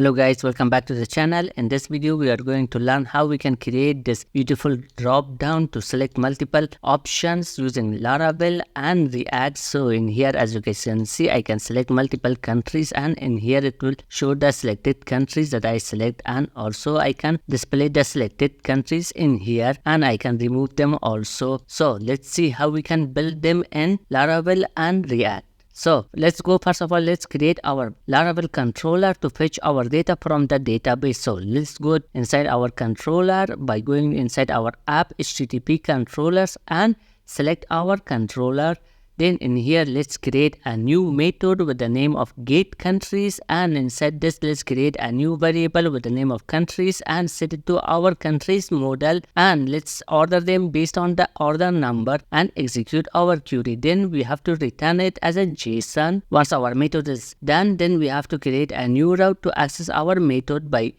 Hello guys, welcome back to the channel. In this video we are going to learn how we can create this beautiful drop down to select multiple options using Laravel and React. So in here, as you guys can see, I can select multiple countries, and in here it will show the selected countries that I select, and also I can display the selected countries in here and I can remove them also. So let's see how we can build them in Laravel and React. So let's go. First of all, let's create our Laravel controller to fetch our data from the database. So let's go inside our controller by going inside our app HTTP controllers and select our controller. Then in here, let's create a new method with the name of getCountries, and inside this, let's create a new variable with the name of countries and set it to our countries model, and let's order them based on the order number and execute our query. Then we have to return it as a JSON. Once our method is done, then we have to create a new route to access our method by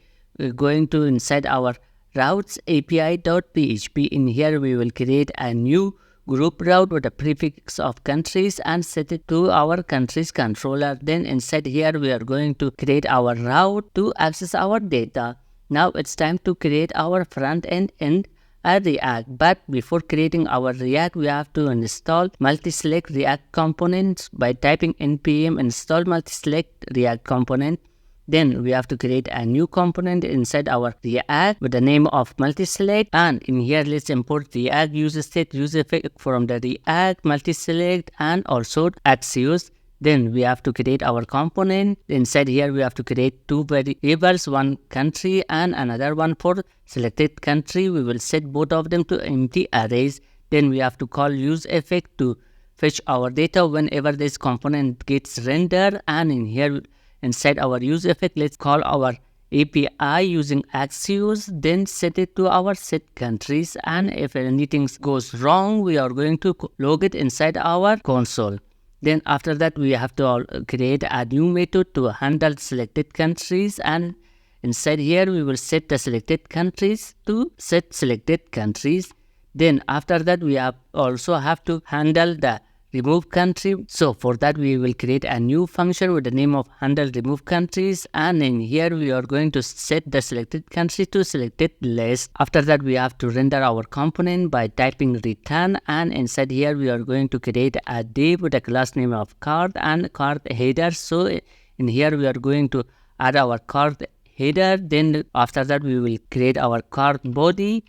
going to inside our routes API.php. In here, we will create a new group route with a prefix of countries and set it to our countries controller. Then inside here we are going to create our route to access our data. Now it's time to create our front end in React. But before creating our React, we have to install multiselect-react components by typing npm install multiselect-react component. Then we have to create a new component inside our React with the name of multiselect, and in here let's import React UseState UseEffect from the React multiselect and also Axios. Then we have to create our component. Inside here we have to create two variables, one country and another one for selected country. We will set both of them to empty arrays. Then we have to call UseEffect to fetch our data whenever this component gets rendered, and in here inside our UseEffect, let's call our API using Axios, then set it to our set countries, and if anything goes wrong, we are going to log it inside our console. Then after that, we have to create a new method to handle selected countries, and inside here we will set the selected countries to set selected countries. Then after that, we also have to handle the remove country. So for that we will create a new function with the name of handle remove countries, and in here we are going to set the selected country to selected list. After that we have to render our component by typing return, and inside here we are going to create a div with a class name of card and card header. So in here we are going to add our card header. Then after that we will create our card body.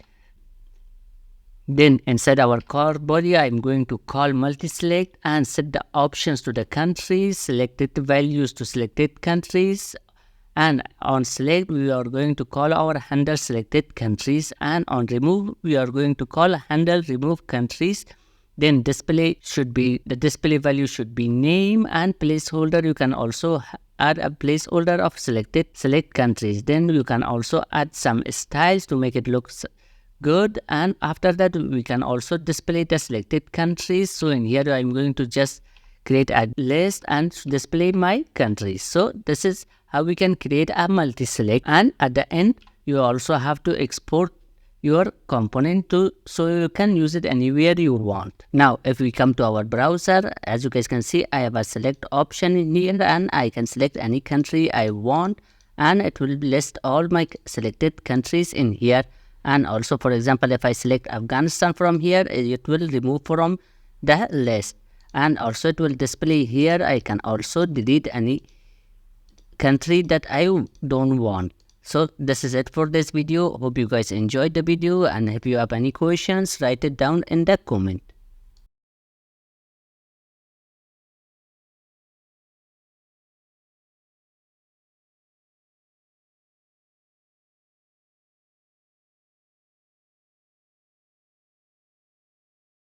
Then inside our card body, I'm going to call multiselect and set the options to the countries, selected values to selected countries, and on select we are going to call our handle selected countries, and on remove we are going to call handle remove countries. Then display value should be name, and placeholder you can also add a placeholder of select countries. Then you can also add some styles to make it look good, and after that we can also display the selected countries. So in here I'm going to just create a list and display my countries. So this is how we can create a multi-select, and at the end you also have to export your component so you can use it anywhere you want. Now if we come to our browser, as you guys can see, I have a select option in here, and I can select any country I want, and it will list all my selected countries in here. And also, for example, if I select Afghanistan from here, it will remove from the list. And also it will display here. I can also delete any country that I don't want. So this is it for this video. Hope you guys enjoyed the video, and if you have any questions, write it down in the comment.